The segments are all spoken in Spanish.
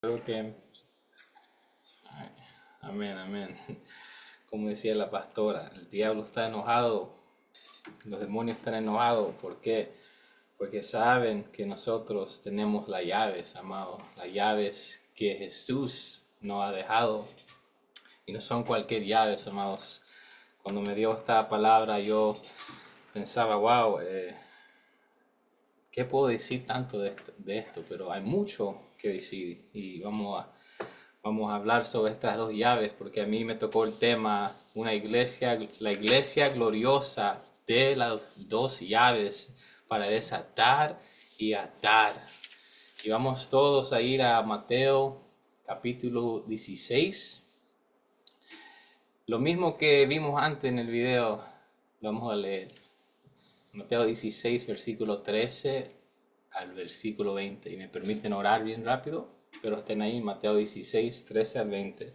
Creo que, ay, amén, amén. Como decía la pastora, el diablo está enojado, los demonios están enojados. ¿Por qué? Porque saben que nosotros tenemos las llaves, amados, las llaves que Jesús nos ha dejado. Y no son cualquier llaves, amados. Cuando me dio esta palabra, yo pensaba, wow, ¿qué puedo decir tanto de esto? Pero hay mucho que decir y vamos a hablar sobre estas dos llaves porque a mí me tocó el tema, una iglesia, la iglesia gloriosa de las dos llaves para desatar y atar. Y vamos todos a ir a Mateo capítulo 16. Lo mismo que vimos antes en el video, lo vamos a leer. Mateo 16, versículo 13 al versículo 20. Y me permiten orar bien rápido, pero estén ahí, Mateo 16, 13 al 20.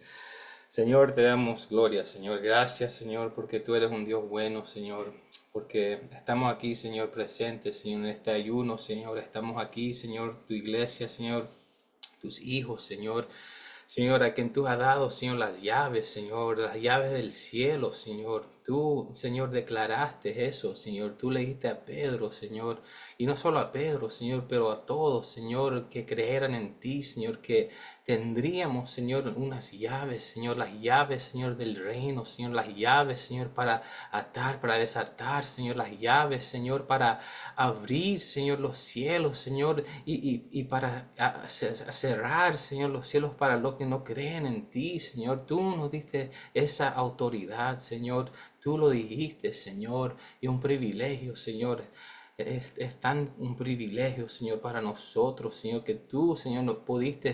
Señor, te damos gloria, Señor. Gracias, Señor, porque tú eres un Dios bueno, Señor. Porque estamos aquí, Señor, presentes, Señor, en este ayuno, Señor. Estamos aquí, Señor, tu iglesia, Señor, tus hijos, Señor. Señor, a quien tú has dado, Señor, las llaves del cielo, Señor. Tú, Señor, declaraste eso, Señor. Tú le dijiste a Pedro, Señor, y no solo a Pedro, Señor, pero a todos, Señor, que creyeran en ti, Señor, que tendríamos, Señor, unas llaves, Señor, las llaves, Señor, del reino, Señor, las llaves, Señor, para atar, para desatar, Señor, las llaves, Señor, para abrir, Señor, los cielos, Señor, y para cerrar, Señor, los cielos para los que no creen en ti, Señor. Tú nos diste esa autoridad, Señor. Tú lo dijiste, Señor, y un privilegio, Señor. Es tan un privilegio, Señor, para nosotros, Señor, que tú, Señor, nos pudiste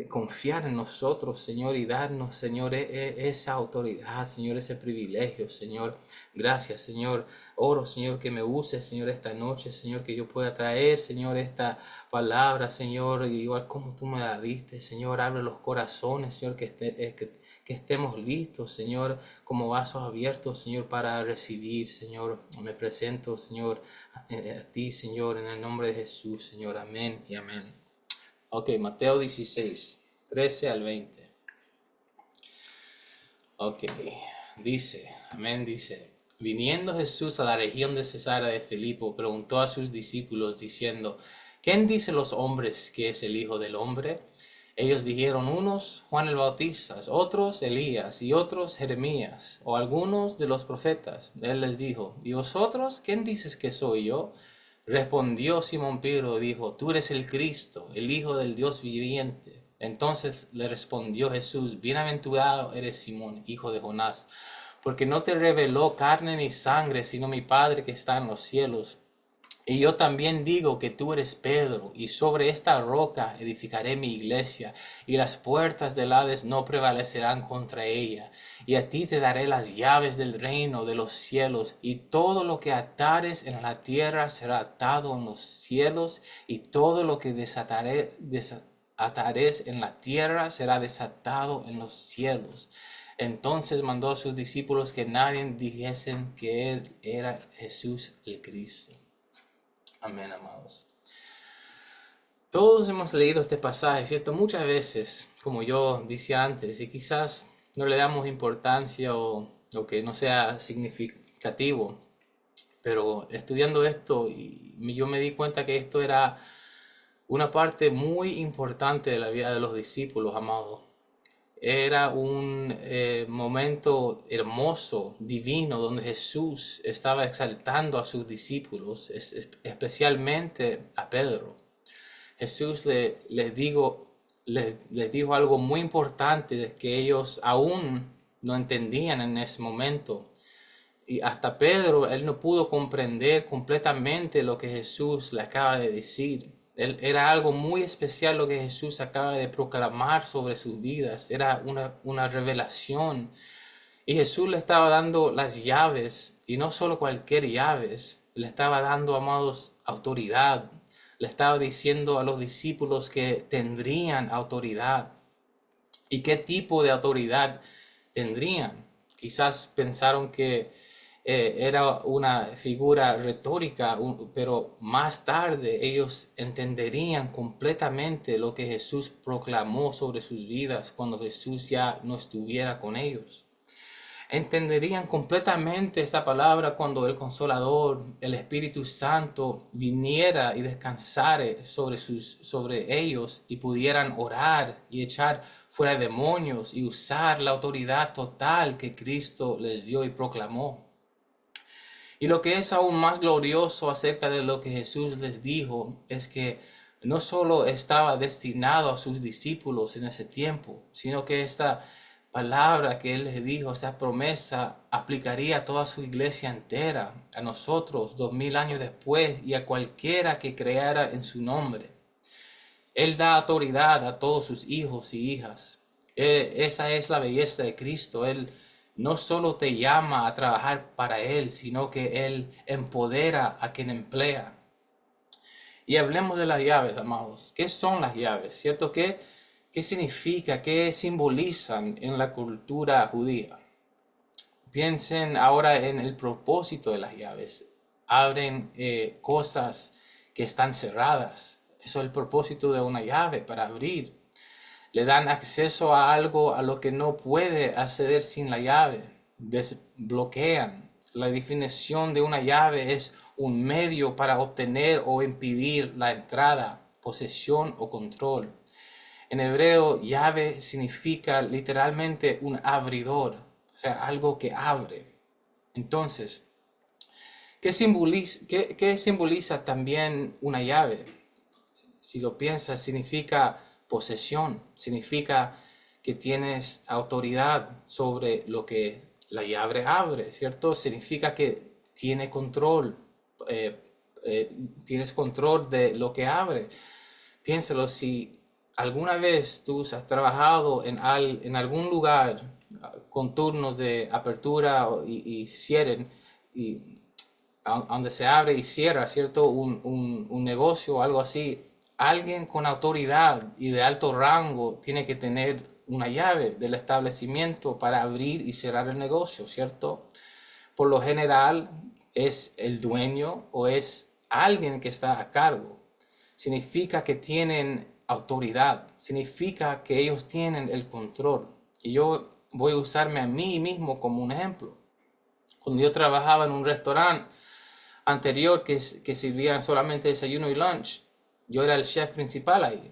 confiar en nosotros, Señor, y darnos, Señor, esa autoridad, Señor, ese privilegio, Señor. Gracias, Señor. Oro, Señor, que me uses, Señor, esta noche, Señor, que yo pueda traer, Señor, esta palabra, Señor, igual como tú me la diste, Señor. Abre los corazones, Señor, que estemos listos, Señor, como vasos abiertos, Señor, para recibir, Señor. Me presento, Señor, a ti, Señor, en el nombre de Jesús, Señor. Amén y amén. Ok, Mateo 16, 13 al 20. Ok, dice, amén, dice. Viniendo Jesús a la región de Cesarea de Filipo, preguntó a sus discípulos diciendo, ¿quién dicen los hombres que es el Hijo del Hombre? Ellos dijeron, unos Juan el Bautista, otros Elías y otros Jeremías o algunos de los profetas. Él les dijo, ¿y vosotros quién dices que soy yo? Respondió Simón Pedro, dijo, tú eres el Cristo, el Hijo del Dios viviente. Entonces le respondió Jesús, bienaventurado eres Simón, hijo de Jonás, porque no te reveló carne ni sangre, sino mi Padre que está en los cielos. Y yo también digo que tú eres Pedro, y sobre esta roca edificaré mi iglesia, y las puertas del Hades no prevalecerán contra ella. Y a ti te daré las llaves del reino de los cielos, y todo lo que atares en la tierra será atado en los cielos, y todo lo que atares en la tierra será desatado en los cielos. Entonces mandó a sus discípulos que nadie dijesen que él era Jesús el Cristo. Amén, amados. Todos hemos leído este pasaje, ¿cierto? Muchas veces, como yo decía antes, y quizás no le damos importancia o que no sea significativo, pero estudiando esto, yo me di cuenta que esto era una parte muy importante de la vida de los discípulos, amados. Era un momento hermoso, divino, donde Jesús estaba exaltando a sus discípulos, especialmente a Pedro. Jesús les dijo algo muy importante que ellos aún no entendían en ese momento. Y hasta Pedro, él no pudo comprender completamente lo que Jesús le acaba de decir. Era algo muy especial lo que Jesús acaba de proclamar sobre sus vidas. Era una revelación. Y Jesús le estaba dando las llaves, y no solo cualquier llaves, le estaba dando, amados, autoridad. Le estaba diciendo a los discípulos que tendrían autoridad. ¿Y qué tipo de autoridad tendrían? Quizás pensaron que era una figura retórica, pero más tarde ellos entenderían completamente lo que Jesús proclamó sobre sus vidas cuando Jesús ya no estuviera con ellos. Entenderían completamente esta palabra cuando el Consolador, el Espíritu Santo, viniera y descansara sobre ellos y pudieran orar y echar fuera demonios y usar la autoridad total que Cristo les dio y proclamó. Y lo que es aún más glorioso acerca de lo que Jesús les dijo es que no solo estaba destinado a sus discípulos en ese tiempo, sino que esta palabra que Él les dijo, esa promesa, aplicaría a toda su iglesia entera, a nosotros 2000 años después y a cualquiera que creara en su nombre. Él da autoridad a todos sus hijos y hijas. Esa es la belleza de Cristo. Él no solo te llama a trabajar para Él, sino que Él empodera a quien emplea. Y hablemos de las llaves, amados. ¿Qué son las llaves? ¿Cierto? ¿Qué significa? ¿Qué simbolizan en la cultura judía? Piensen ahora en el propósito de las llaves. Abren cosas que están cerradas. Eso es el propósito de una llave, para abrir. Le dan acceso a algo a lo que no puede acceder sin la llave. Desbloquean. La definición de una llave es un medio para obtener o impedir la entrada, posesión o control. En hebreo, llave significa literalmente un abridor, o sea, algo que abre. Entonces, ¿qué simboliza también una llave? Si lo piensas, significa posesión, significa que tienes autoridad sobre lo que la llave abre, ¿cierto? Significa que tiene control, tienes control de lo que abre. Piénsalo, si alguna vez tú has trabajado en algún lugar con turnos de apertura y cierre, y donde se abre y cierra, ¿cierto? Un negocio o algo así, alguien con autoridad y de alto rango tiene que tener una llave del establecimiento para abrir y cerrar el negocio, ¿cierto? Por lo general es el dueño o es alguien que está a cargo. Significa que tienen autoridad, significa que ellos tienen el control. Y yo voy a usarme a mí mismo como un ejemplo. Cuando yo trabajaba en un restaurante anterior que servían solamente desayuno y lunch, yo era el chef principal ahí.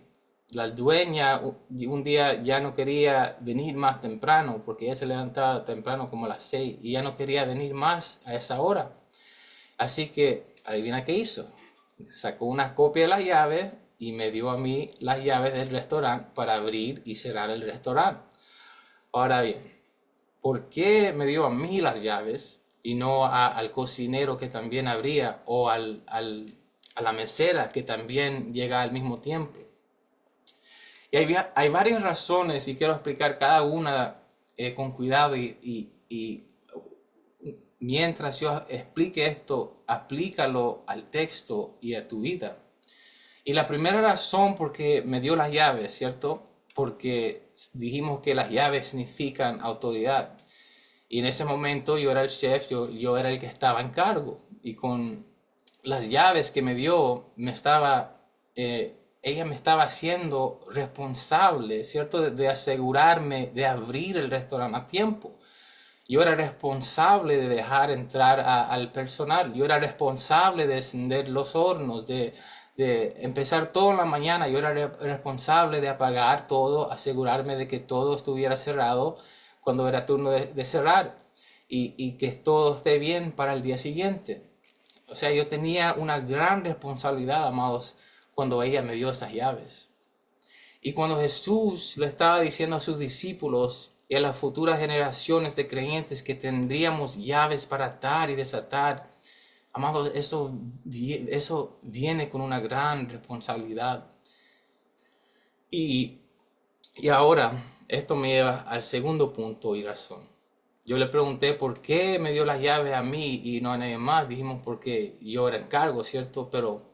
La dueña un día ya no quería venir más temprano porque ella se levantaba temprano como a las 6 y ya no quería venir más a esa hora. Así que, adivina qué hizo. Sacó una copia de las llaves y me dio a mí las llaves del restaurante para abrir y cerrar el restaurante. Ahora bien, ¿por qué me dio a mí las llaves y no al cocinero que también abría o a la mesera que también llega al mismo tiempo? Y hay varias razones y quiero explicar cada una con cuidado y mientras yo explique esto, aplícalo al texto y a tu vida. Y la primera razón por qué me dio las llaves, ¿cierto? Porque dijimos que las llaves significan autoridad. Y en ese momento yo era el chef, yo era el que estaba en cargo. Y con las llaves que me dio, ella me estaba haciendo responsable, ¿cierto? De asegurarme de abrir el restaurante a tiempo. Yo era responsable de dejar entrar al personal. Yo era responsable de encender los hornos, de empezar todo en la mañana. Yo era responsable de apagar todo, asegurarme de que todo estuviera cerrado cuando era turno de cerrar y que todo esté bien para el día siguiente. O sea, yo tenía una gran responsabilidad, amados, cuando ella me dio esas llaves. Y cuando Jesús le estaba diciendo a sus discípulos y a las futuras generaciones de creyentes que tendríamos llaves para atar y desatar, amados, eso viene con una gran responsabilidad. Y ahora, esto me lleva al segundo punto y razón. Yo le pregunté por qué me dio las llaves a mí y no a nadie más. Dijimos porque yo era en cargo, ¿cierto? Pero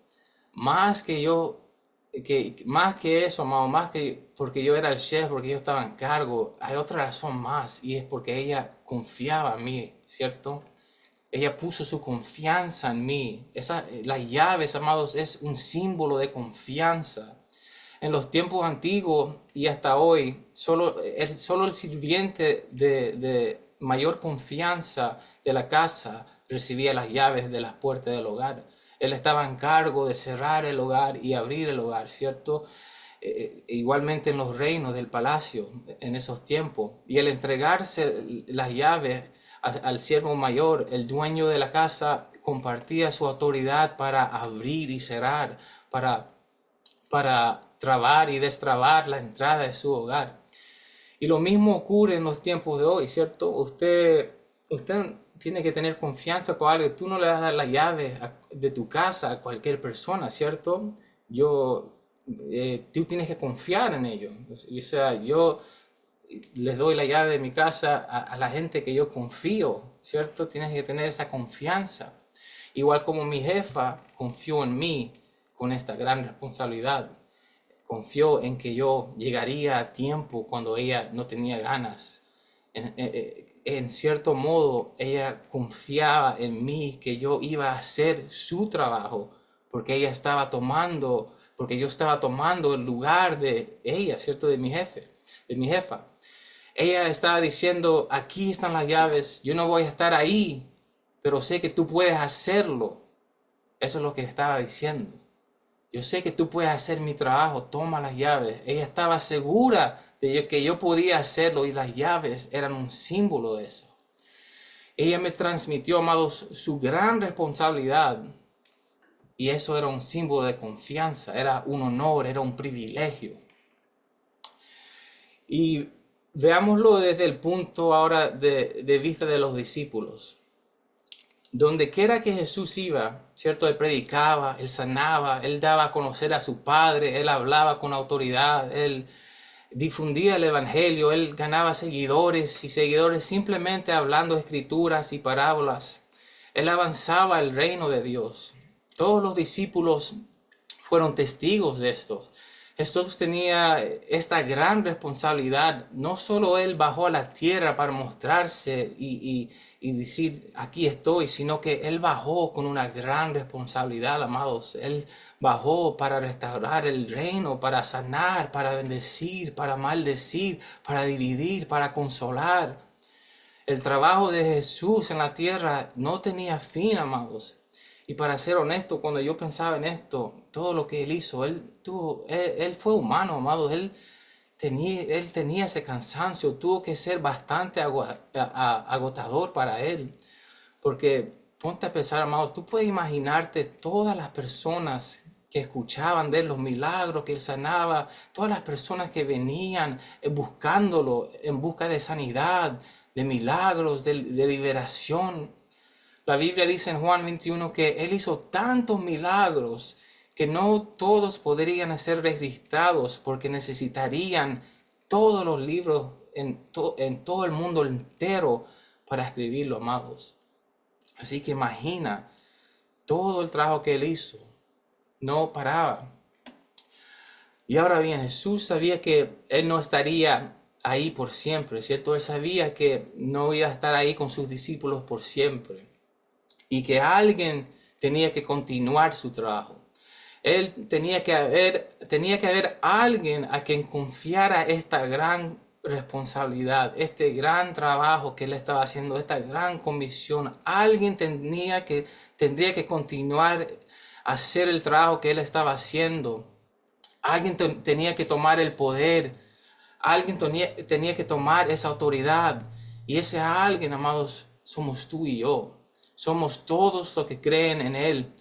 más que eso, amado, más que porque yo era el chef, porque yo estaba en cargo, hay otra razón más y es porque ella confiaba en mí, ¿cierto? Ella puso su confianza en mí. Las llaves, amados, es un símbolo de confianza. En los tiempos antiguos y hasta hoy, solo el sirviente de mayor confianza de la casa recibía las llaves de las puertas del hogar. Él estaba en cargo de cerrar el hogar y abrir el hogar, ¿cierto? Igualmente en los reinos del palacio en esos tiempos. Y al entregarse las llaves al siervo mayor, el dueño de la casa compartía su autoridad para abrir y cerrar, para trabar y destrabar la entrada de su hogar. Y lo mismo ocurre en los tiempos de hoy, ¿cierto? Usted tiene que tener confianza con alguien. Tú no le vas a dar la llave de tu casa a cualquier persona, ¿cierto? Tú tienes que confiar en ellos. O sea, yo les doy la llave de mi casa a la gente que yo confío, ¿cierto? Tienes que tener esa confianza. Igual como mi jefa confió en mí con esta gran responsabilidad. Confió en que yo llegaría a tiempo cuando ella no tenía ganas. En cierto modo, ella confiaba en mí que yo iba a hacer su trabajo, porque porque yo estaba tomando el lugar de ella, ¿cierto? De mi jefa. Ella estaba diciendo, aquí están las llaves, yo no voy a estar ahí, pero sé que tú puedes hacerlo. Eso es lo que estaba diciendo. Yo sé que tú puedes hacer mi trabajo, toma las llaves. Ella estaba segura de que yo podía hacerlo y las llaves eran un símbolo de eso. Ella me transmitió, amados, su gran responsabilidad y eso era un símbolo de confianza, era un honor, era un privilegio. Y veámoslo desde el punto ahora de vista de los discípulos. Donde quiera que Jesús iba, ¿cierto? Él predicaba, él sanaba, él daba a conocer a su Padre, él hablaba con autoridad, él difundía el evangelio, él ganaba seguidores y seguidores simplemente hablando escrituras y parábolas. Él avanzaba el reino de Dios. Todos los discípulos fueron testigos de esto. Jesús tenía esta gran responsabilidad. No solo él bajó a la tierra para mostrarse y decir aquí estoy, sino que él bajó con una gran responsabilidad, amados. Él bajó para restaurar el reino, para sanar, para bendecir, para maldecir, para dividir, para consolar. El trabajo de Jesús en la tierra no tenía fin, amados. Y para ser honesto, cuando yo pensaba en esto, todo lo que él hizo, él fue humano, amados. Él tenía ese cansancio, tuvo que ser bastante agotador para él. Porque ponte a pensar, amados, tú puedes imaginarte todas las personas que escuchaban de él, los milagros que él sanaba, todas las personas que venían buscándolo en busca de sanidad, de milagros, de liberación. La Biblia dice en Juan 21 que él hizo tantos milagros que no todos podrían ser registrados porque necesitarían todos los libros en todo el mundo entero para escribirlo, amados. Así que imagina todo el trabajo que él hizo. No paraba. Y ahora bien, Jesús sabía que él no estaría ahí por siempre, ¿cierto? Él sabía que no iba a estar ahí con sus discípulos por siempre y que alguien tenía que continuar su trabajo. Tenía que haber alguien a quien confiara esta gran responsabilidad, este gran trabajo que él estaba haciendo, esta gran comisión. Alguien tendría que continuar a hacer el trabajo que él estaba haciendo. Alguien tenía que tomar el poder. Alguien tenía que tomar esa autoridad. Y ese alguien, amados, somos tú y yo. Somos todos los que creen en él.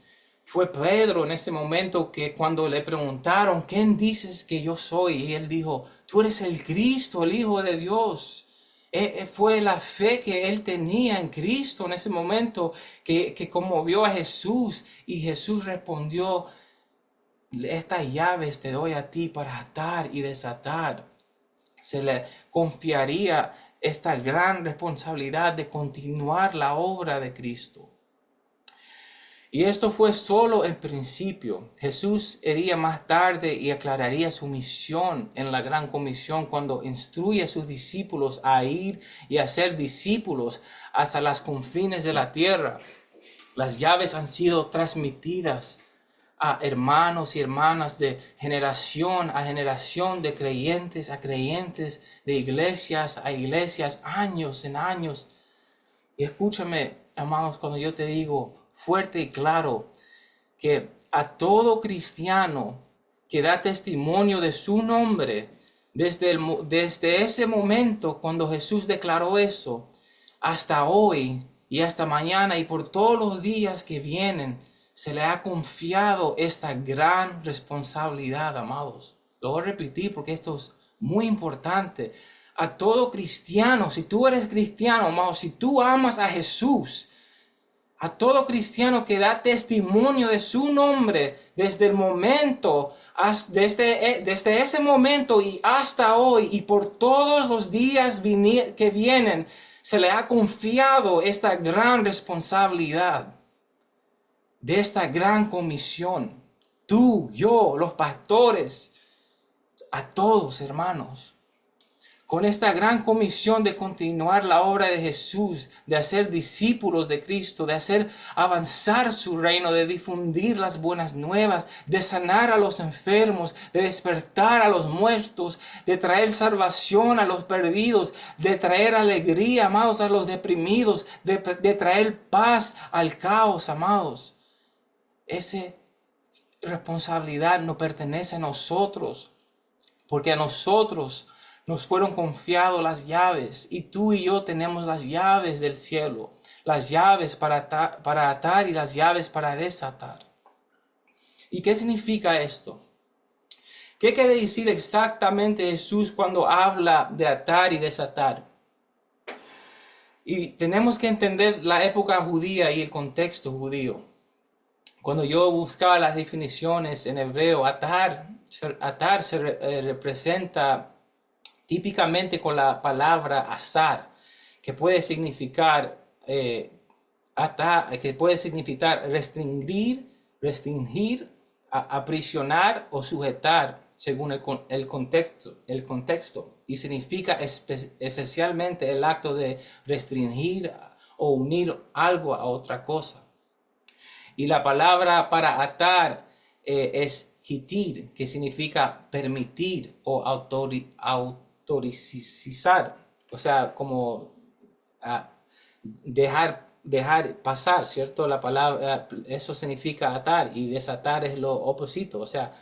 Fue Pedro en ese momento que cuando le preguntaron, ¿quién dices que yo soy? Y él dijo, tú eres el Cristo, el Hijo de Dios. Fue la fe que él tenía en Cristo en ese momento que conmovió a Jesús. Y Jesús respondió, estas llaves te doy a ti para atar y desatar. Se le confiaría esta gran responsabilidad de continuar la obra de Cristo. Y esto fue solo el principio. Jesús iría más tarde y aclararía su misión en la gran comisión cuando instruye a sus discípulos a ir y a ser discípulos hasta las confines de la tierra. Las llaves han sido transmitidas a hermanos y hermanas de generación a generación, de creyentes a creyentes, de iglesias a iglesias, años en años. Y escúchame, amados, cuando yo te digo fuerte y claro que a todo cristiano que da testimonio de su nombre, desde ese momento cuando Jesús declaró eso, hasta hoy y hasta mañana y por todos los días que vienen, se le ha confiado esta gran responsabilidad, amados. Lo voy a repetir porque esto es muy importante. A todo cristiano, si tú eres cristiano, amado, si tú amas a Jesús, a todo cristiano que da testimonio de su nombre desde el momento, desde ese momento y hasta hoy y por todos los días que vienen, se le ha confiado esta gran responsabilidad de esta gran comisión. Tú, yo, los pastores, a todos, hermanos, con esta gran comisión de continuar la obra de Jesús, de hacer discípulos de Cristo, de hacer avanzar su reino, de difundir las buenas nuevas, de sanar a los enfermos, de despertar a los muertos, de traer salvación a los perdidos, de traer alegría, amados, a los deprimidos, de traer paz al caos, amados. Esa responsabilidad no pertenece a nosotros, porque a nosotros nos fueron confiadas las llaves y tú y yo tenemos las llaves del cielo, las llaves para atar y las llaves para desatar. ¿Y qué significa esto? ¿Qué quiere decir exactamente Jesús cuando habla de atar y desatar? Y tenemos que entender la época judía y el contexto judío. Cuando yo buscaba las definiciones en hebreo, atar se representa típicamente con la palabra asar, que puede significar que puede significar restringir, aprisionar o sujetar según el contexto, y significa esencialmente el acto de restringir o unir algo a otra cosa. Y la palabra para atar es hitir, que significa permitir o autorizar, o sea, como dejar pasar, ¿cierto? La palabra, eso significa atar, y desatar es lo opuesto, o sea,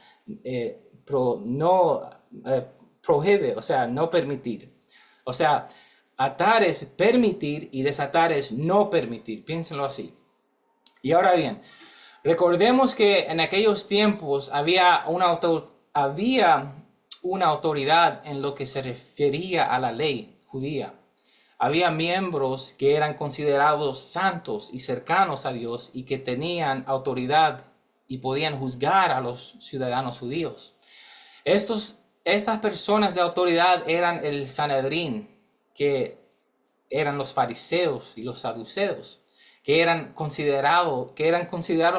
prohíbe, o sea, no permitir. O sea, atar es permitir y desatar es no permitir, piénsenlo así. Y ahora bien, recordemos que en aquellos tiempos había una autoridad en lo que se refería a la ley judía. Había miembros que eran considerados santos y cercanos a Dios y que tenían autoridad y podían juzgar a los ciudadanos judíos. Estas personas de autoridad eran el Sanedrín, que eran los fariseos y los saduceos, que eran considerados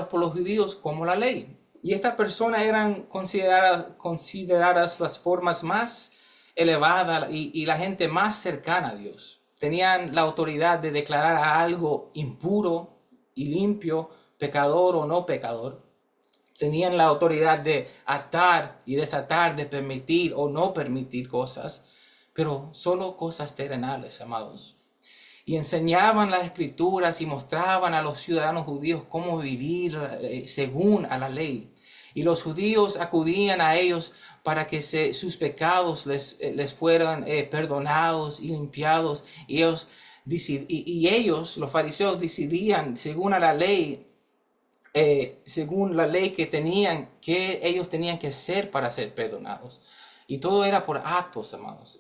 por los judíos como la ley. Y estas personas eran consideradas las formas más elevadas y la gente más cercana a Dios. Tenían la autoridad de declarar a algo impuro y limpio, pecador o no pecador. Tenían la autoridad de atar y desatar, de permitir o no permitir cosas, pero solo cosas terrenales, amados. Y enseñaban las escrituras y mostraban a los ciudadanos judíos cómo vivir según a la ley. Y los judíos acudían a ellos para que sus pecados les fueran perdonados y limpiados. Y ellos, los fariseos, decidían según a la ley, según la ley que ellos tenían que hacer para ser perdonados. Y todo era por actos, amados.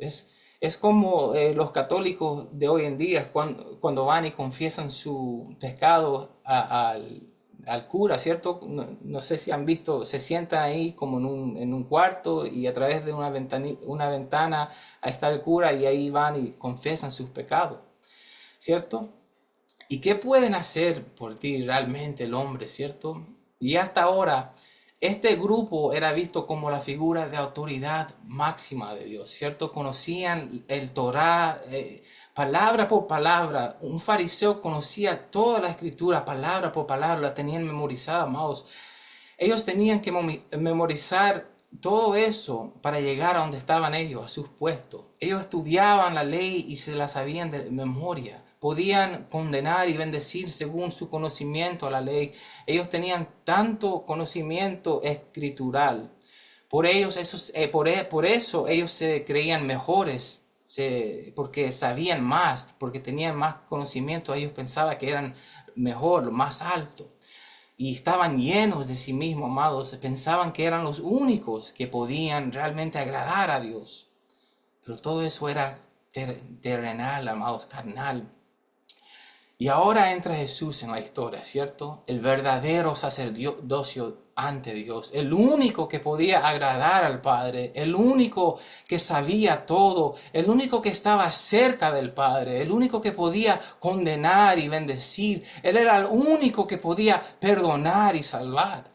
Es como los católicos de hoy en día cuando van y confiesan su pecado al cura, ¿cierto? No sé si han visto, se sientan ahí como en un cuarto y a través de una ventana ahí está el cura y ahí van y confiesan sus pecados, ¿cierto? ¿Y qué pueden hacer por ti realmente el hombre, cierto? Y hasta ahora, este grupo era visto como la figura de autoridad máxima de Dios, ¿cierto? Conocían el Torá, palabra por palabra. Un fariseo conocía toda la escritura, palabra por palabra, la tenían memorizada, amados. Ellos tenían que memorizar todo eso para llegar a donde estaban ellos, a sus puestos. Ellos estudiaban la ley y se la sabían de memoria. Podían condenar y bendecir según su conocimiento a la ley. Ellos tenían tanto conocimiento escritural. Por eso ellos se creían mejores, porque sabían más, porque tenían más conocimiento. Ellos pensaban que eran mejor, más alto. Y estaban llenos de sí mismos, amados. Pensaban que eran los únicos que podían realmente agradar a Dios. Pero todo eso era terrenal, amados, carnal. Y ahora entra Jesús en la historia, ¿cierto? El verdadero sacerdocio ante Dios. El único que podía agradar al Padre. El único que sabía todo. El único que estaba cerca del Padre. El único que podía condenar y bendecir. Él era el único que podía perdonar y salvar.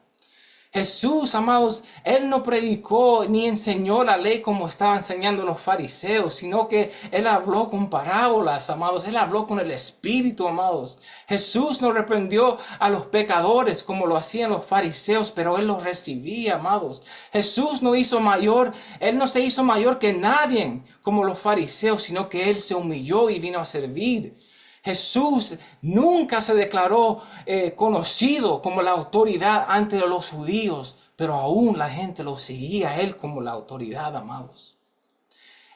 Jesús, amados, Él no predicó ni enseñó la ley como estaban enseñando los fariseos, sino que Él habló con parábolas, amados. Él habló con el Espíritu, amados. Jesús no reprendió a los pecadores como lo hacían los fariseos, pero Él los recibía, amados. Jesús Él no se hizo mayor que nadie como los fariseos, sino que Él se humilló y vino a servir. Jesús nunca se declaró conocido como la autoridad ante los judíos, pero aún la gente lo seguía a Él como la autoridad, amados.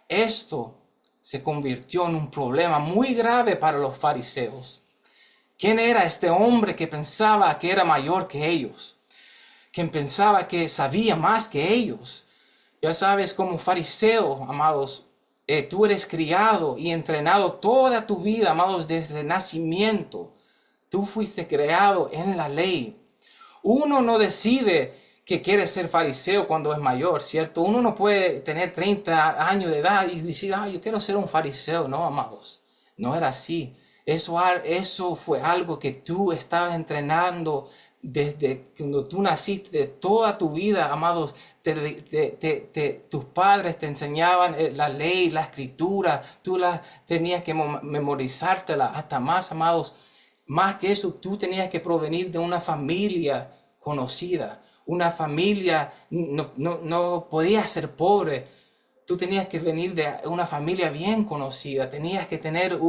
Esto se convirtió en un problema muy grave para los fariseos. ¿Quién era este hombre que pensaba que era mayor que ellos? ¿Quién pensaba que sabía más que ellos? Ya sabes, como fariseo, amados, tú eres criado y entrenado toda tu vida, amados, desde el nacimiento. Tú fuiste creado en la ley. Uno no decide que quiere ser fariseo cuando es mayor, ¿cierto? Uno no puede tener 30 años de edad y decir, yo quiero ser un fariseo. No, amados, no era así. Eso fue algo que tú estabas entrenando desde cuando tú naciste, de toda tu vida, amados. Tus padres te enseñaban la ley, la escritura, tú tenías que memorizártela hasta más, amados. Más que eso, tú tenías que provenir de una familia conocida, una familia, no podías ser pobre. Tú tenías que venir de una familia bien conocida, tenías que tener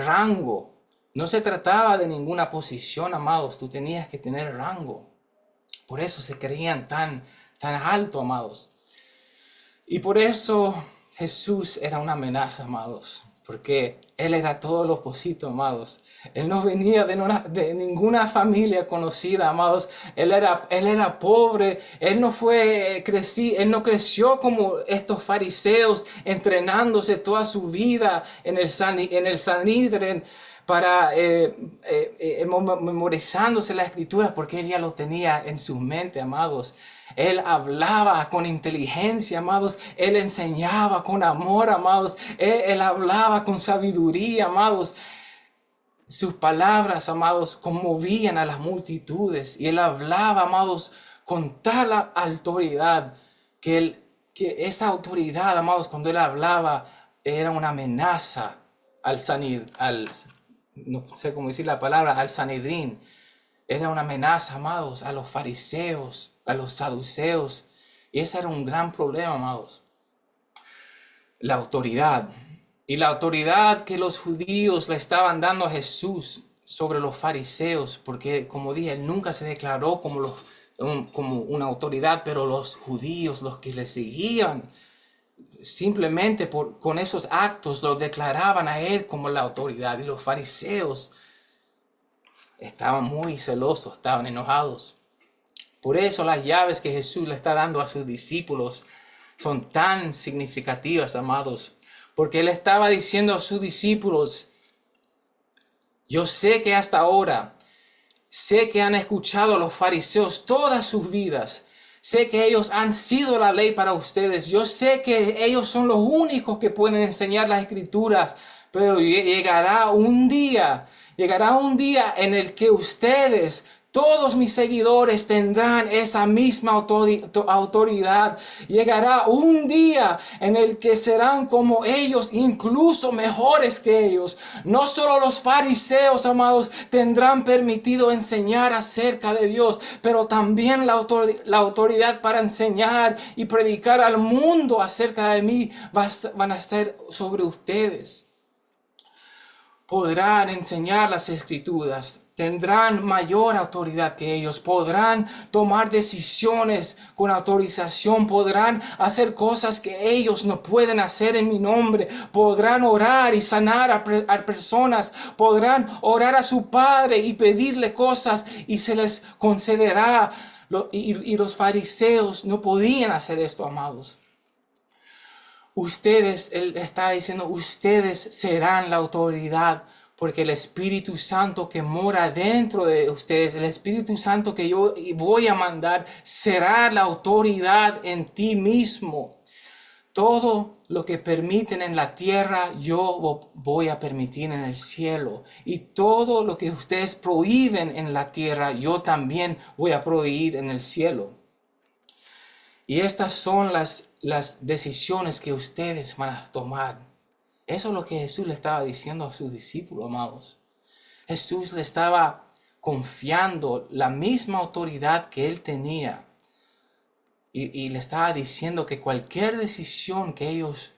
rango. No se trataba de ninguna posición, amados, tú tenías que tener rango. Por eso se creían tan alto, amados. Y por eso Jesús era una amenaza, amados, porque Él era todo lo opuesto, amados. Él no venía de ninguna familia conocida, amados. Él era pobre. Él no creció como estos fariseos, entrenándose toda su vida en el Sanedrín, para memorizándose la escritura, porque Él ya lo tenía en su mente, amados. Él hablaba con inteligencia, amados. Él enseñaba con amor, amados. Él hablaba con sabiduría, amados. Sus palabras, amados, conmovían a las multitudes. Y Él hablaba, amados, con tal autoridad que esa autoridad, amados, cuando Él hablaba, era una amenaza no sé cómo decir la palabra, al Sanedrín. Era una amenaza, amados, a los fariseos, a los saduceos. Y ese era un gran problema, amados. La autoridad. Y la autoridad que los judíos le estaban dando a Jesús sobre los fariseos. Porque, como dije, Él nunca se declaró como una autoridad, pero los judíos, los que le seguían, simplemente con esos actos lo declaraban a Él como la autoridad. Y los fariseos estaban muy celosos, estaban enojados. Por eso las llaves que Jesús le está dando a sus discípulos son tan significativas, amados. Porque Él estaba diciendo a sus discípulos, yo sé que hasta ahora, sé que han escuchado a los fariseos todas sus vidas. Sé que ellos han sido la ley para ustedes. Yo sé que ellos son los únicos que pueden enseñar las escrituras. Pero llegará un día Llegará un día en el que ustedes, todos mis seguidores, tendrán esa misma autoridad. Llegará un día en el que serán como ellos, incluso mejores que ellos. No solo los fariseos, amados, tendrán permitido enseñar acerca de Dios, pero también la autoridad para enseñar y predicar al mundo acerca de mí van a ser sobre ustedes. Podrán enseñar las escrituras, tendrán mayor autoridad que ellos, podrán tomar decisiones con autorización, podrán hacer cosas que ellos no pueden hacer en mi nombre, podrán orar y sanar a personas, podrán orar a su Padre y pedirle cosas y se les concederá. Y los fariseos no podían hacer esto, amados. Ustedes, él está diciendo, ustedes serán la autoridad, porque el Espíritu Santo que mora dentro de ustedes, el Espíritu Santo que yo voy a mandar, será la autoridad en ti mismo. Todo lo que permiten en la tierra, yo voy a permitir en el cielo. Y todo lo que ustedes prohíben en la tierra, yo también voy a prohibir en el cielo. Y estas son las decisiones que ustedes van a tomar. Eso es lo que Jesús le estaba diciendo a sus discípulos, amados. Jesús le estaba confiando la misma autoridad que él tenía. Y le estaba diciendo que cualquier decisión que ellos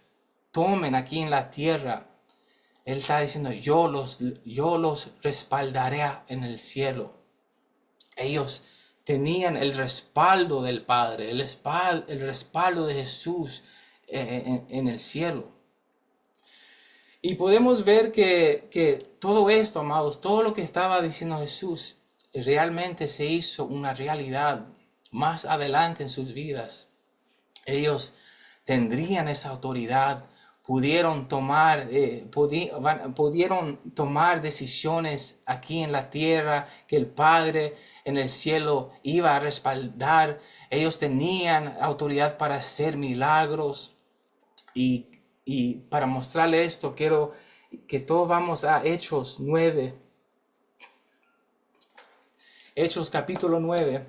tomen aquí en la tierra, él está diciendo, yo los respaldaré en el cielo. Ellos tenían el respaldo del Padre, el respaldo de Jesús en el cielo. Y podemos ver que todo esto, amados, todo lo que estaba diciendo Jesús, realmente se hizo una realidad más adelante en sus vidas. Ellos tendrían esa autoridad, pudieron tomar decisiones aquí en la tierra que el Padre en el cielo iba a respaldar. Ellos tenían autoridad para hacer milagros. Y para mostrarle esto, quiero que todos vamos a Hechos 9. Hechos capítulo 9,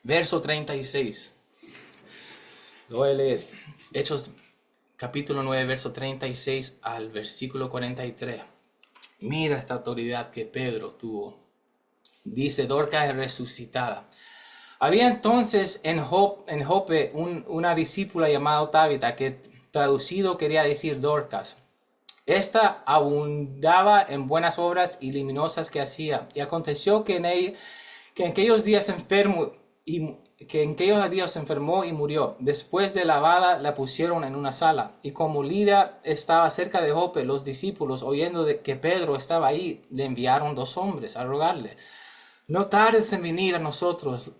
verso 36. Lo voy a leer. Hechos capítulo 9, verso 36 al versículo 43. Mira esta autoridad que Pedro tuvo. Dice, Dorcas es resucitada. Había entonces en Jope una discípula llamada Tabita, que traducido quería decir Dorcas. Esta abundaba en buenas obras y luminosas que hacía. Y aconteció que en aquellos días se enfermó y murió. Después de lavada la pusieron en una sala. Y como Lida estaba cerca de Jope, los discípulos, oyendo de que Pedro estaba ahí, le enviaron 2 hombres a rogarle, no tardes en venir a nosotros.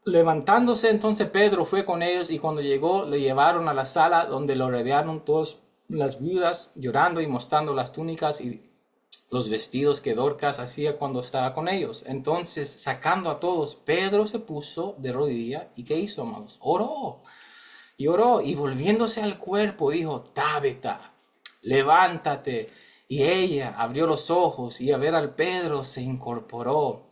Levantándose entonces Pedro fue con ellos, y cuando llegó le llevaron a la sala donde lo rodearon todas las viudas, llorando y mostrando las túnicas y los vestidos que Dorcas hacía cuando estaba con ellos. Entonces, sacando a todos, Pedro se puso de rodilla y ¿qué hizo, amados? Oró y volviéndose al cuerpo dijo, Tabita, levántate. Y ella abrió los ojos y a ver al Pedro se incorporó.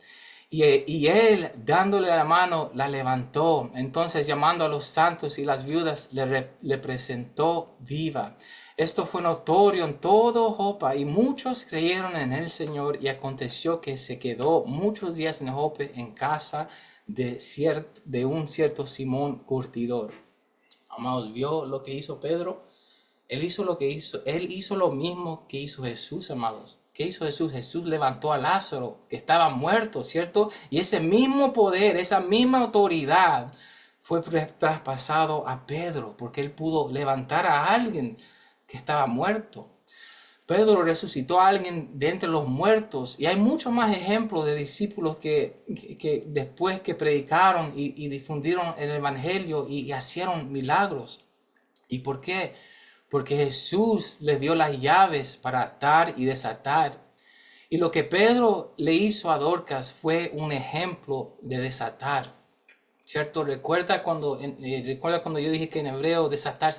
Y él, dándole la mano, la levantó. Entonces, llamando a los santos y las viudas, le presentó viva. Esto fue notorio en todo Jopa, y muchos creyeron en el Señor. Y aconteció que se quedó muchos días en Jope, en casa de un cierto Simón curtidor. Amados, ¿vio lo que hizo Pedro? Él hizo lo mismo que hizo Jesús, amados. ¿Qué hizo Jesús? Jesús levantó a Lázaro, que estaba muerto, ¿cierto? Y ese mismo poder, esa misma autoridad fue traspasado a Pedro, porque él pudo levantar a alguien que estaba muerto. Pedro resucitó a alguien de entre los muertos. Y hay muchos más ejemplos de discípulos que después que predicaron y difundieron el evangelio y hicieron milagros. ¿Y por qué? Porque Jesús les dio las llaves para atar y desatar. Y lo que Pedro le hizo a Dorcas fue un ejemplo de desatar, ¿cierto? Recuerda cuando yo dije que en hebreo desatar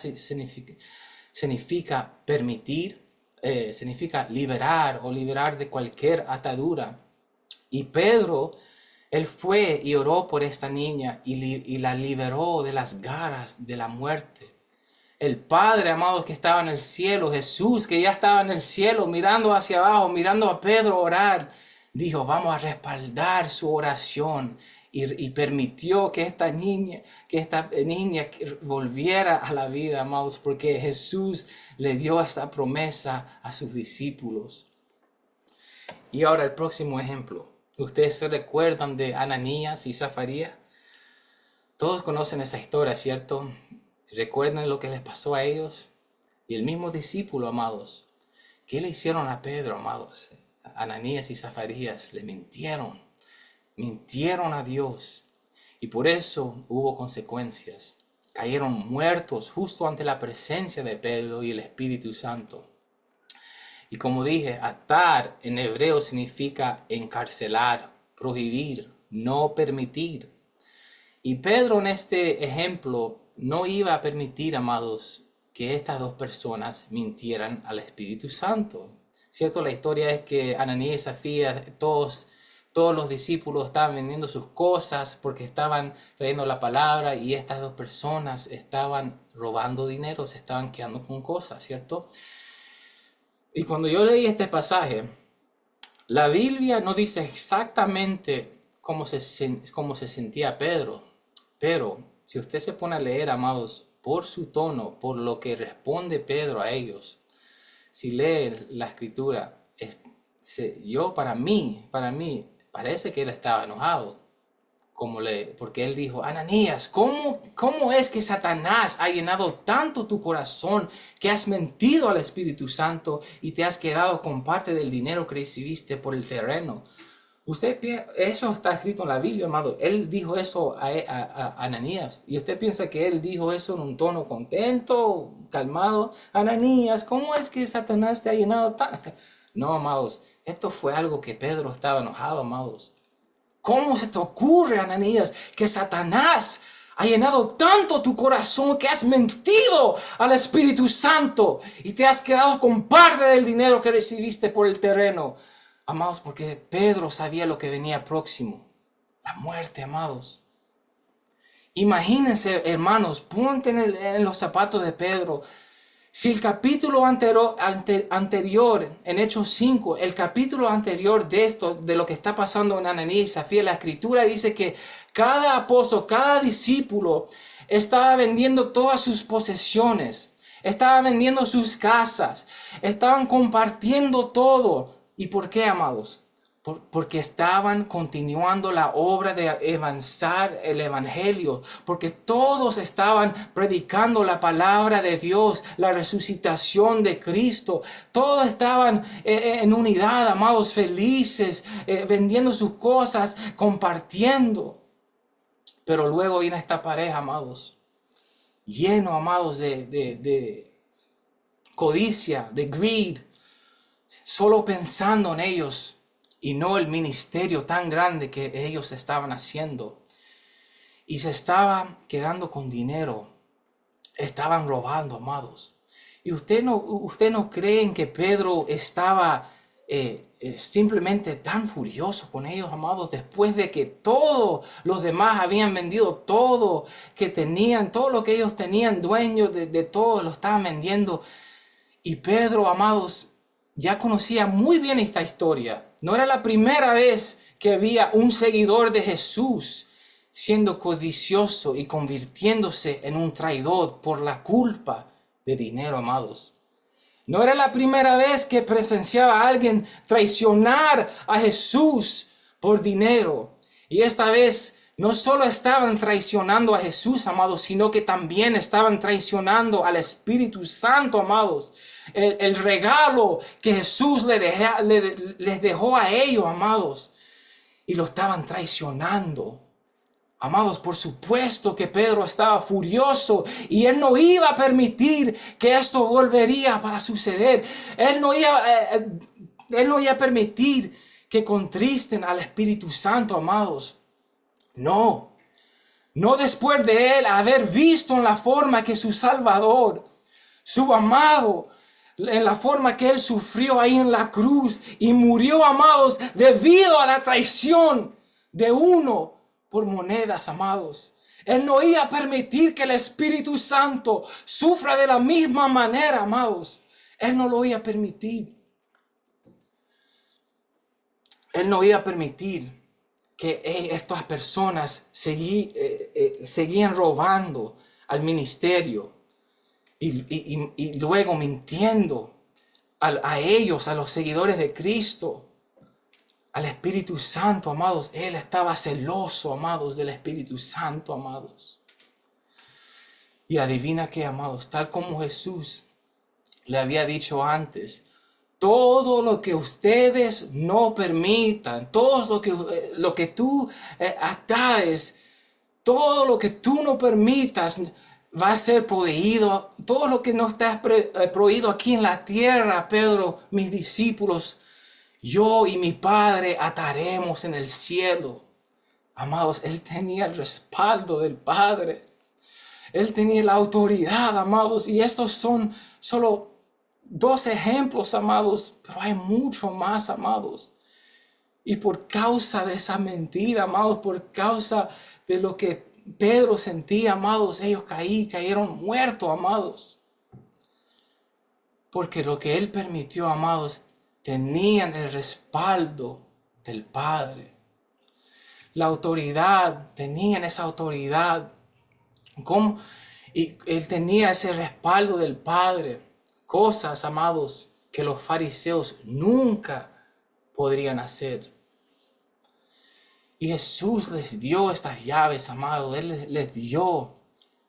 significa permitir. significa liberar o liberar de cualquier atadura. Y Pedro, él fue y oró por esta niña y la liberó de las garras de la muerte. El Padre, amados, que estaba en el cielo, Jesús, que ya estaba en el cielo, mirando hacia abajo, mirando a Pedro orar, dijo, vamos a respaldar su oración. Y permitió que esta niña volviera a la vida, amados, porque Jesús le dio esta promesa a sus discípulos. Y ahora el próximo ejemplo. ¿Ustedes se recuerdan de Ananías y Zafarías? Todos conocen esa historia, ¿cierto? ¿Recuerdan lo que les pasó a ellos? Y el mismo discípulo, amados, ¿qué le hicieron a Pedro, amados? Ananías y Zafarías le mintieron a Dios. Y por eso hubo consecuencias. Cayeron muertos justo ante la presencia de Pedro y el Espíritu Santo. Y como dije, atar en hebreo significa encarcelar, prohibir, no permitir. Y Pedro en este ejemplo no iba a permitir, amados, que estas dos personas mintieran al Espíritu Santo. ¿Cierto? La historia es que Ananías y Zafarías, todos los discípulos estaban vendiendo sus cosas porque estaban trayendo la palabra y estas dos personas estaban robando dinero, se estaban quedando con cosas, ¿cierto? Y cuando yo leí este pasaje, la Biblia no dice exactamente cómo se sentía Pedro, pero si usted se pone a leer, amados, por su tono, por lo que responde Pedro a ellos, si lee la escritura, para mí, parece que él estaba enojado. Porque él dijo, Ananías, ¿cómo es que Satanás ha llenado tanto tu corazón que has mentido al Espíritu Santo y te has quedado con parte del dinero que recibiste por el terreno? Eso está escrito en la Biblia, amado. Él dijo eso a Ananías. Y usted piensa que él dijo eso en un tono contento, calmado. Ananías, ¿cómo es que Satanás te ha llenado tanto? No, amados. Esto fue algo que Pedro estaba enojado, amados. ¿Cómo se te ocurre, Ananías, que Satanás ha llenado tanto tu corazón que has mentido al Espíritu Santo y te has quedado con parte del dinero que recibiste por el terreno? Amados, porque Pedro sabía lo que venía próximo. La muerte, amados. Imagínense, hermanos, ponte en los zapatos de Pedro. Si el capítulo anterior, en Hechos 5, el capítulo anterior de esto, de lo que está pasando en Ananías y Zafira, la escritura dice que cada apóstol, cada discípulo estaba vendiendo todas sus posesiones, estaba vendiendo sus casas, estaban compartiendo todo. ¿Y por qué, amados? Porque estaban continuando la obra de avanzar el evangelio, porque todos estaban predicando la palabra de Dios, la resucitación de Cristo. Todos estaban en unidad, amados, felices, vendiendo sus cosas, compartiendo. Pero luego viene esta pareja, amados, lleno, amados, de codicia, de greed, solo pensando en ellos y no el ministerio tan grande que ellos estaban haciendo. Y se estaban quedando con dinero. Estaban robando, amados. Y usted no creen que Pedro estaba simplemente tan furioso con ellos, amados, después de que todos los demás habían vendido todo que tenían, todo lo que ellos tenían, dueños de todo, lo estaban vendiendo. Y Pedro, amados, ya conocía muy bien esta historia. No era la primera vez que había un seguidor de Jesús siendo codicioso y convirtiéndose en un traidor por la culpa de dinero, amados. No era la primera vez que presenciaba a alguien traicionar a Jesús por dinero. Y esta vez no solo estaban traicionando a Jesús, amados, sino que también estaban traicionando al Espíritu Santo, amados. El regalo que Jesús les dejó a ellos, amados. Y lo estaban traicionando. Amados, por supuesto que Pedro estaba furioso y él no iba a permitir que esto volvería a suceder. Él no iba a permitir que contristen al Espíritu Santo, amados. No después de él haber visto en la forma que su Salvador, su amado, en la forma que Él sufrió ahí en la cruz y murió, amados, debido a la traición de uno por monedas, amados. Él no iba a permitir que el Espíritu Santo sufra de la misma manera, amados. Él no lo iba a permitir. Él no iba a permitir que estas personas seguían robando al ministerio y luego mintiendo a ellos, a los seguidores de Cristo, al Espíritu Santo, amados. Él estaba celoso, amados, del Espíritu Santo, amados. Y adivina qué, amados, tal como Jesús le había dicho antes, todo lo que ustedes no permitan, todo lo que tú ataes, todo lo que tú no permitas va a ser prohibido. Todo lo que no está prohibido aquí en la tierra, Pedro, mis discípulos, yo y mi Padre ataremos en el cielo. Amados, Él tenía el respaldo del Padre. Él tenía la autoridad, amados. Y estos son solo 2 ejemplos, amados. Pero hay mucho más, amados. Y por causa de esa mentira, amados, por causa de lo que Pedro sentía, amados, ellos cayeron muertos, amados. Porque lo que Él permitió, amados, tenían el respaldo del Padre. La autoridad, tenían esa autoridad. ¿Cómo? Y Él tenía ese respaldo del Padre. Cosas, amados, que los fariseos nunca podrían hacer. Y Jesús les dio estas llaves, amados. Él les dio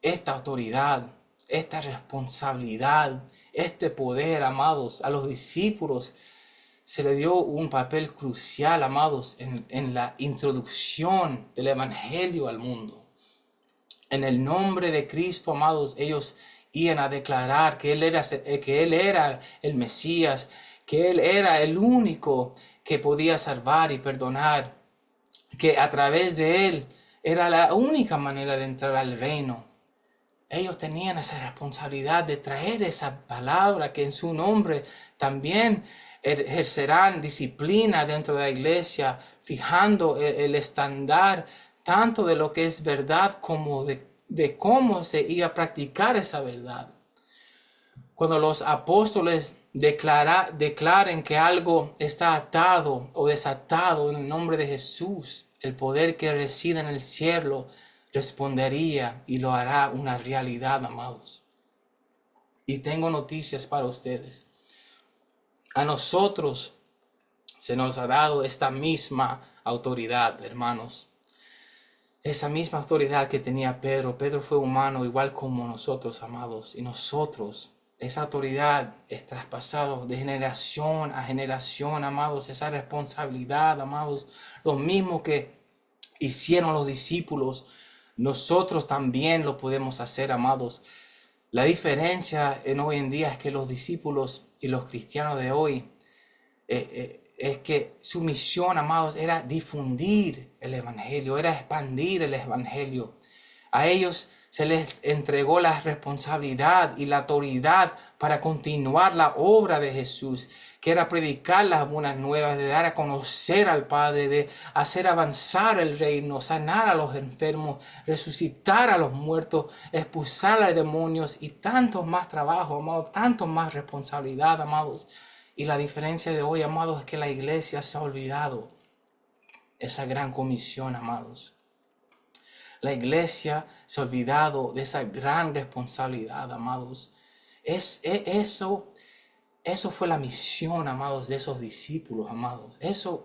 esta autoridad, esta responsabilidad, este poder, amados. A los discípulos se le dio un papel crucial, amados, en la introducción del Evangelio al mundo. En el nombre de Cristo, amados, ellos iban a declarar que Él era el Mesías, que Él era el único que podía salvar y perdonar, que a través de Él era la única manera de entrar al reino. Ellos tenían esa responsabilidad de traer esa palabra, que en su nombre también ejercerán disciplina dentro de la iglesia, fijando el estándar tanto de lo que es verdad como de cómo se iba a practicar esa verdad. Cuando los apóstoles declaren que algo está atado o desatado en el nombre de Jesús, el poder que reside en el cielo respondería y lo hará una realidad, amados. Y tengo noticias para ustedes. A nosotros se nos ha dado esta misma autoridad, hermanos. Esa misma autoridad que tenía Pedro. Pedro fue humano igual como nosotros, amados. Y nosotros, esa autoridad es traspasada de generación a generación, amados. Esa responsabilidad, amados. Lo mismo que hicieron los discípulos, nosotros también lo podemos hacer, amados. La diferencia en hoy en día es que los discípulos y los cristianos de hoy es que su misión, amados, era difundir el Evangelio, era expandir el Evangelio. A ellos se les entregó la responsabilidad y la autoridad para continuar la obra de Jesús, que era predicar las buenas nuevas, de dar a conocer al Padre, de hacer avanzar el reino, sanar a los enfermos, resucitar a los muertos, expulsar a demonios y tantos más trabajos, amados, tantos más responsabilidad, amados. Y la diferencia de hoy, amados, es que la iglesia se ha olvidado esa gran comisión, amados. La iglesia se ha olvidado de esa gran responsabilidad, amados. Eso fue la misión, amados, de esos discípulos, amados.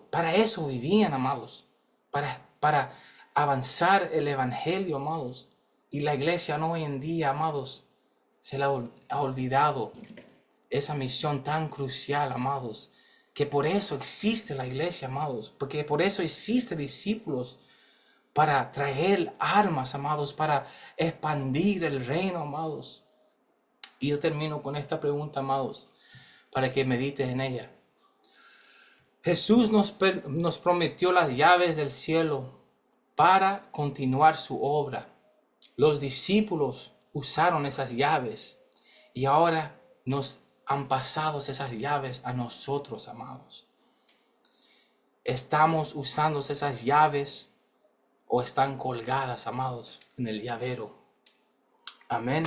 Para eso vivían, amados. Para avanzar el evangelio, amados. Y la iglesia no hoy en día, amados, se la ha olvidado esa misión tan crucial, amados. Que por eso existe la iglesia, amados. Porque por eso existe discípulos. Para traer armas, amados, para expandir el reino, amados. Y yo termino con esta pregunta, amados, para que medites en ella. Jesús nos prometió las llaves del cielo para continuar su obra. Los discípulos usaron esas llaves y ahora nos han pasado esas llaves a nosotros, amados. Estamos usando esas llaves o están colgadas, amados, en el llavero. Amén.